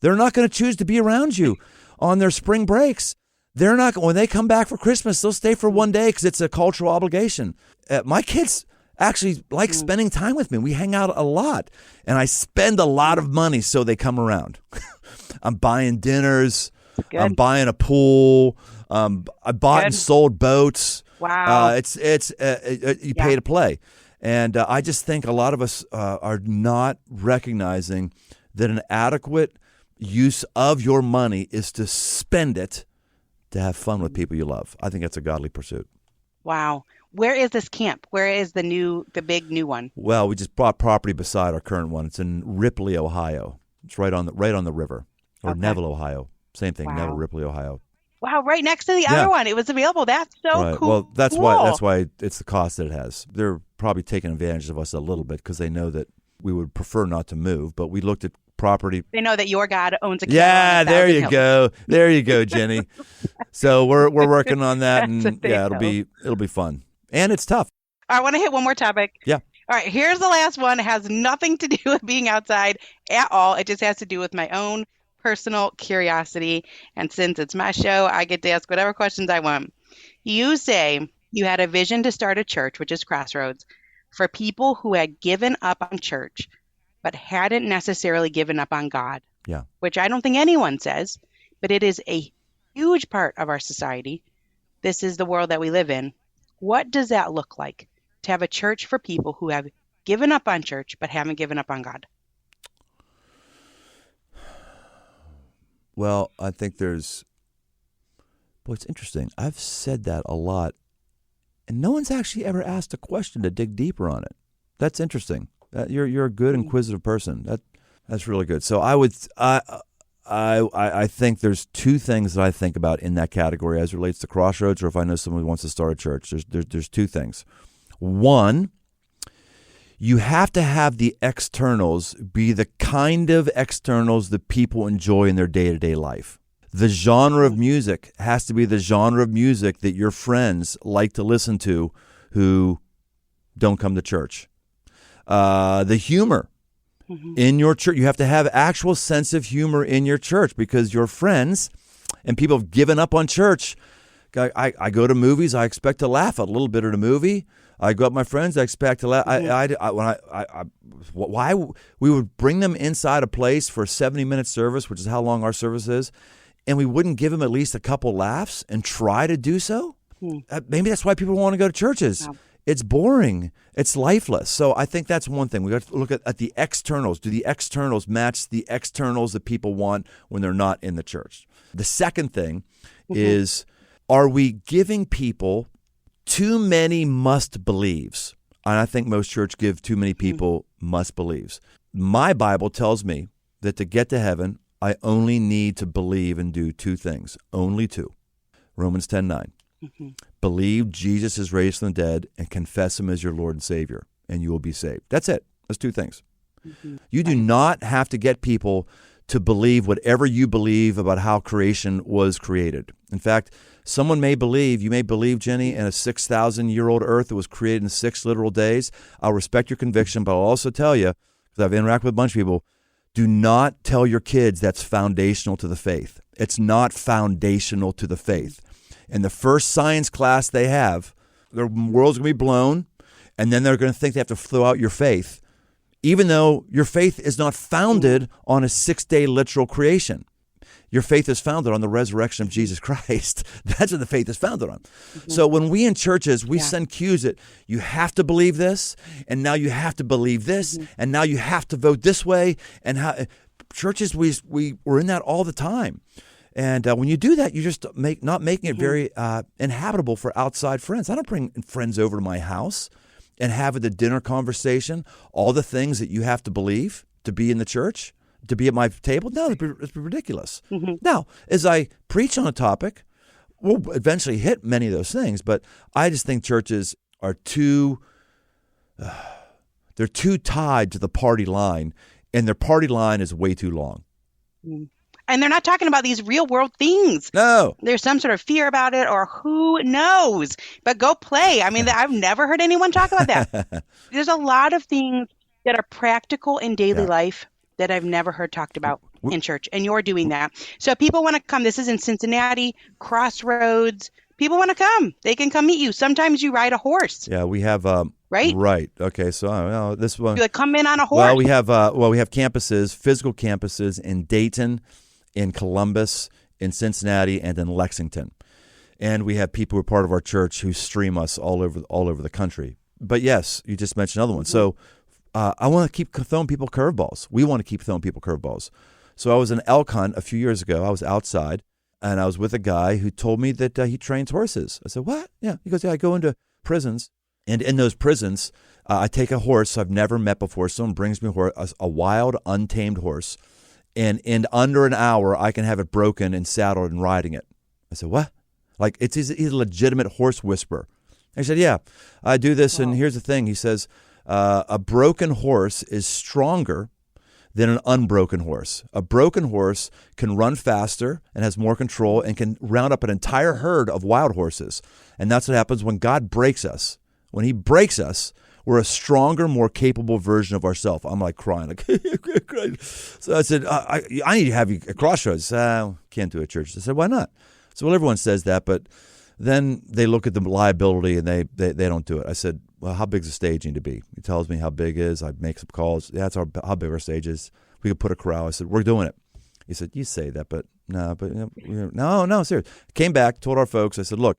They're not going to choose to be around you on their spring breaks. They're not. When they come back for Christmas, they'll stay for one day because it's a cultural obligation. My kids actually like spending time with me. We hang out a lot, and I spend a lot of money so they come around. I'm buying dinners. Good. I'm buying a pool. I bought and sold boats. Wow. You pay to play. And I just think a lot of us are not recognizing that an adequate use of your money is to spend it to have fun with people you love. I think that's a godly pursuit. Wow. Where is this camp? Where is the big new one? Well, we just bought property beside our current one. It's in Ripley, Ohio. It's right on the river, or Neville, Ohio. Same thing, Neville, Ripley, Ohio. Wow, right next to the other one. It was available. That's so cool. Well, that's why it's the cost that it has. They're probably taking advantage of us a little bit because they know that we would prefer not to move, but we looked at property. They know that your God owns a cabin. Yeah, there you go. There you go, Jenny. So we're working on that, and it'll be fun. And it's tough. I want to hit one more topic. Yeah. All right, here's the last one. It has nothing to do with being outside at all. It just has to do with my own personal curiosity. And since it's my show, I get to ask whatever questions I want. You say you had a vision to start a church, which is Crossroads, for people who had given up on church, but hadn't necessarily given up on God. Yeah. Which I don't think anyone says, but it is a huge part of our society. This is the world that we live in. What does that look like to have a church for people who have given up on church, but haven't given up on God? Well, I think it's interesting. I've said that a lot, and no one's actually ever asked a question to dig deeper on it. That's interesting. You're a good, inquisitive person. That's really good. So I think there's two things that I think about in that category as it relates to Crossroads, or if I know someone who wants to start a church. There's two things. One, you have to have the externals be the kind of externals that people enjoy in their day-to-day life. The genre of music has to be the genre of music that your friends like to listen to who don't come to church. The humor in your church, you have to have actual sense of humor in your church, because your friends and people have given up on church. I go to movies, I expect to laugh a little bit at a movie. I go up with my friends, I expect to laugh. Why we would bring them inside a place for a 70-minute service, which is how long our service is, and we wouldn't give them at least a couple laughs and try to do so? Maybe that's why people want to go to churches. Wow. It's boring. It's lifeless. So I think that's one thing. We got to look at the externals. Do the externals match the externals that people want when they're not in the church? The second thing is, are we giving people too many must-believes? And I think most church give too many people must-believes. My Bible tells me that to get to heaven, I only need to believe and do two things. Only two. Romans 10:9. Believe Jesus is raised from the dead and confess him as your Lord and Savior, and you will be saved. That's it. That's two things. You do not have to get people to believe whatever you believe about how creation was created. In fact, you may believe, Jenny, in a 6,000-year-old earth that was created in 6 literal days. I'll respect your conviction, but I'll also tell you, because I've interacted with a bunch of people, do not tell your kids that's foundational to the faith. It's not foundational to the faith. In the first science class they have, their world's going to be blown, and then they're going to think they have to throw out your faith, even though your faith is not founded on a 6-day literal creation. Your faith is founded on the resurrection of Jesus Christ. That's what the faith is founded on. So when we in churches, we send cues that you have to believe this, and now you have to believe this, and now you have to vote this way. And churches, we're in that all the time. And when you do that, you're just not making it very inhabitable for outside friends. I don't bring friends over to my house and have at the dinner conversation all the things that you have to believe to be in the church, to be at my table. No, it's ridiculous. Now, as I preach on a topic, we'll eventually hit many of those things, but I just think churches are they're too tied to the party line, and their party line is way too long. And they're not talking about these real world things. No. There's some sort of fear about it, or who knows, but go play. I mean, I've never heard anyone talk about that. There's a lot of things that are practical in daily life that I've never heard talked about in church, and you're doing that. So if people want to come, this is in Cincinnati, Crossroads. People want to come. They can come meet you. Sometimes you ride a horse. Yeah, we have right? Right. Okay, so this one. You come in on a horse. Well, we have campuses, physical campuses in Dayton, in Columbus, in Cincinnati, and in Lexington. And we have people who are part of our church who stream us all over the country. But yes, you just mentioned another one. So I want to keep throwing people curveballs. We want to keep throwing people curveballs. So I was in elk hunt a few years ago. I was outside, and I was with a guy who told me that he trains horses. I said, what? Yeah. He goes, yeah, I go into prisons, and in those prisons, I take a horse I've never met before. Someone brings me a wild, untamed horse, and in under an hour, I can have it broken and saddled and riding it. I said, what? Like, he's a legitimate horse whisperer. I said, yeah, I do this, and here's the thing. He says, a broken horse is stronger than an unbroken horse. A broken horse can run faster and has more control and can round up an entire herd of wild horses. And that's what happens when God breaks us. When he breaks us, we're a stronger, more capable version of ourselves. I'm like crying. So I said, I need to have you at Crossroads. Can't do it, church. I said, why not? So, well, everyone says that, but then they look at the liability and they don't do it. I said, well, how big is the stage need to be? He tells me how big it is. I make some calls. Yeah, that's how big our stage is. We could put a corral. I said, we're doing it. He said, you say that, but no, serious. Came back, told our folks. I said, look,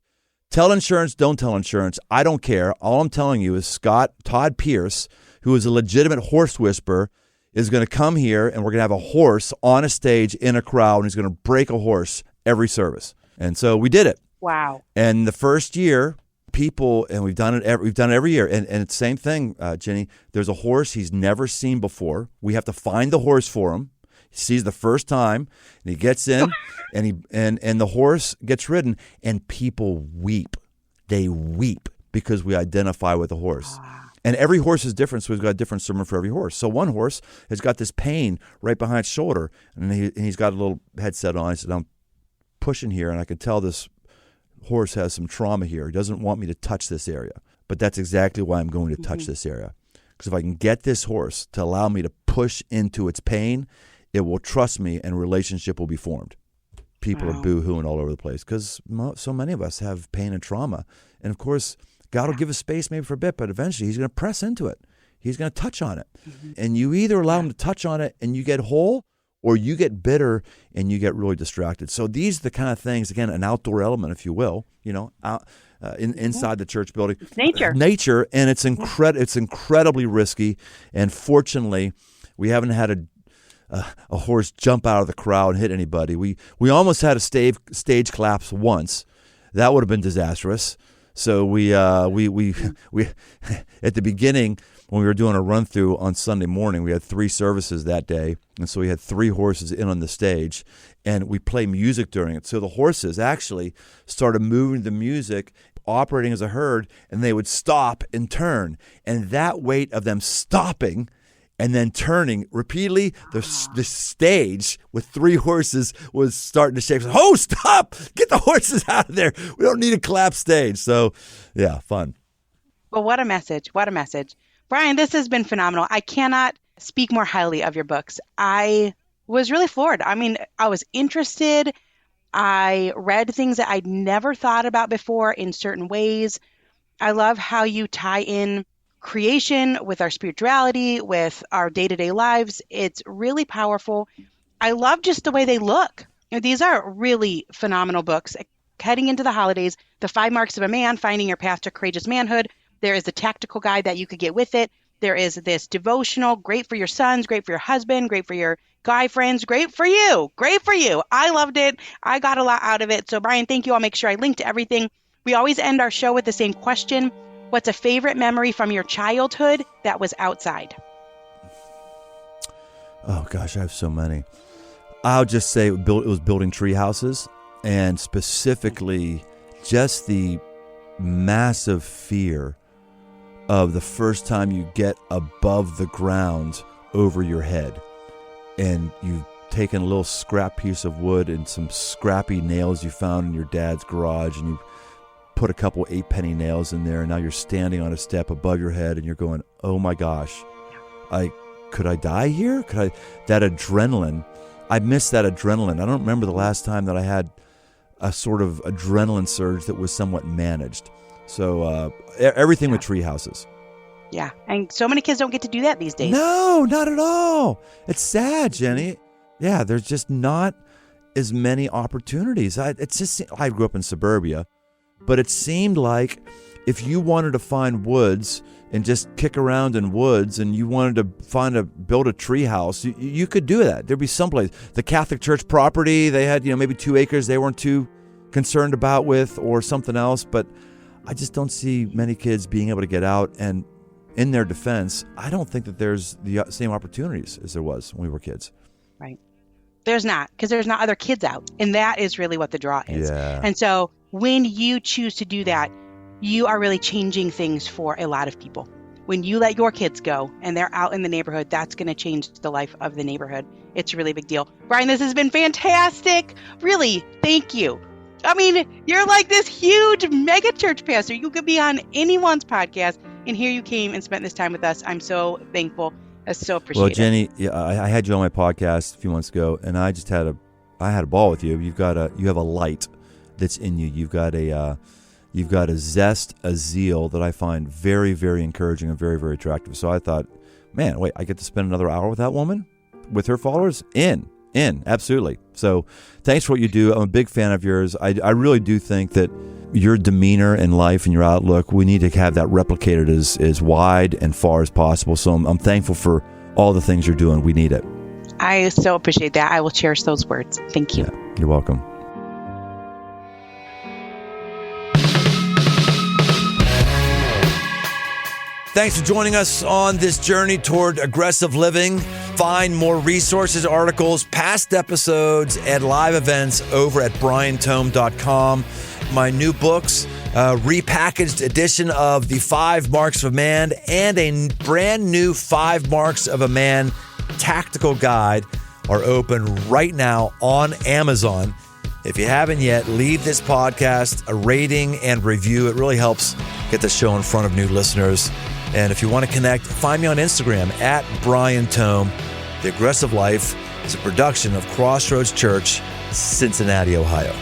tell insurance, don't tell insurance. I don't care. All I'm telling you is Todd Pierce, who is a legitimate horse whisperer, is going to come here, and we're going to have a horse on a stage in a crowd, and he's going to break a horse every service. And so we did it. Wow. And the first year, people, and we've done it every year, and it's the same thing, Ginny. There's a horse he's never seen before. We have to find the horse for him. He sees the first time, and he gets in, and the horse gets ridden, and people weep. They weep because we identify with the horse. And every horse is different, so we've got a different sermon for every horse. So one horse has got this pain right behind its shoulder, and he's got a little headset on. He said, I'm pushing here, and I can tell this horse has some trauma here. He doesn't want me to touch this area. But that's exactly why I'm going to touch this area. Because if I can get this horse to allow me to push into its pain, it will trust me and a relationship will be formed. People are boo-hooing all over the place because so many of us have pain and trauma. And, of course, God will give us space maybe for a bit, but eventually he's going to press into it. He's going to touch on it. And you either allow him to touch on it and you get whole, or you get bitter and you get really distracted. So these are the kind of things, again, an outdoor element, if you will, inside the church building. Nature, and it's incredibly risky. And fortunately, we haven't had a horse jump out of the crowd and hit anybody. We almost had a stage collapse once. That would have been disastrous. So we at the beginning, when we were doing a run through on Sunday morning, we had 3 services that day, and so we had 3 horses in on the stage, and we play music during it. So the horses actually started moving the music, operating as a herd, and they would stop and turn, and that weight of them stopping and then turning repeatedly. The stage with 3 horses was starting to shake. Oh, stop! Get the horses out of there. We don't need a collapsed stage. So, yeah, fun. Well, what a message. What a message. Brian, this has been phenomenal. I cannot speak more highly of your books. I was really floored. I mean, I was interested. I read things that I'd never thought about before in certain ways. I love how you tie in creation with our spirituality, with our day-to-day lives. It's really powerful. I love just the way they look. These are really phenomenal books. Heading into the holidays, The 5 Marks of a Man, Finding Your Path to Courageous Manhood. There is a tactical guide that you could get with it. There is this devotional, great for your sons, great for your husband, great for your guy friends, great for you. Great for you. I loved it. I got a lot out of it. So, Brian, thank you. I'll make sure I link to everything. We always end our show with the same question. What's a favorite memory from your childhood that was outside? Oh, gosh, I have so many. I'll just say it was building tree houses, and specifically just the massive fear of the first time you get above the ground over your head, and you've taken a little scrap piece of wood and some scrappy nails you found in your dad's garage, and you put a couple 8-penny nails in there, and now you're standing on a step above your head, and you're going, oh my gosh, could I die here? That adrenaline, I miss that adrenaline. I don't remember the last time that I had a sort of adrenaline surge that was somewhat managed. So everything with tree houses. Yeah, and so many kids don't get to do that these days. No, not at all. It's sad, Jenny. Yeah, there's just not as many opportunities. I grew up in suburbia, but it seemed like if you wanted to find woods and just kick around in woods, and you wanted to build a tree house, you could do that. There'd be someplace. The Catholic Church property, they had maybe 2 acres they weren't too concerned about with, or something else. But I just don't see many kids being able to get out. And in their defense, I don't think that there's the same opportunities as there was when we were kids. Right. There's not, because there's not other kids out. And that is really what the draw is. Yeah. And so when you choose to do that, you are really changing things for a lot of people. When you let your kids go and they're out in the neighborhood, that's going to change the life of the neighborhood. It's a really big deal. Brian, this has been fantastic. Really, thank you. I mean, you're like this huge mega church pastor. You could be on anyone's podcast, and here you came and spent this time with us. I'm so thankful. I so appreciate it. Well, Jenny, I had you on my podcast a few months ago, and I just had a ball with you. You have a light that's in you. You've got a zest, a zeal that I find very, very encouraging and very, very attractive. So I thought, man, wait, I get to spend another hour with that woman, with her followers? In, absolutely. So thanks for what you do. I'm a big fan of yours. I really do think that your demeanor in life and your outlook, we need to have that replicated as wide and far as possible. So I'm thankful for all the things you're doing. We need it. I so appreciate that. I will cherish those words. Thank you. Yeah, you're welcome. Thanks for joining us on this journey toward aggressive living. Find more resources, articles, past episodes, and live events over at briantome.com. My new books, repackaged edition of The 5 Marks of a Man, and a brand new 5 Marks of a Man tactical guide are open right now on Amazon. If you haven't yet, leave this podcast a rating and review. It really helps get the show in front of new listeners. And if you want to connect, find me on Instagram at Brian Tome. The Aggressive Life is a production of Crossroads Church, Cincinnati, Ohio.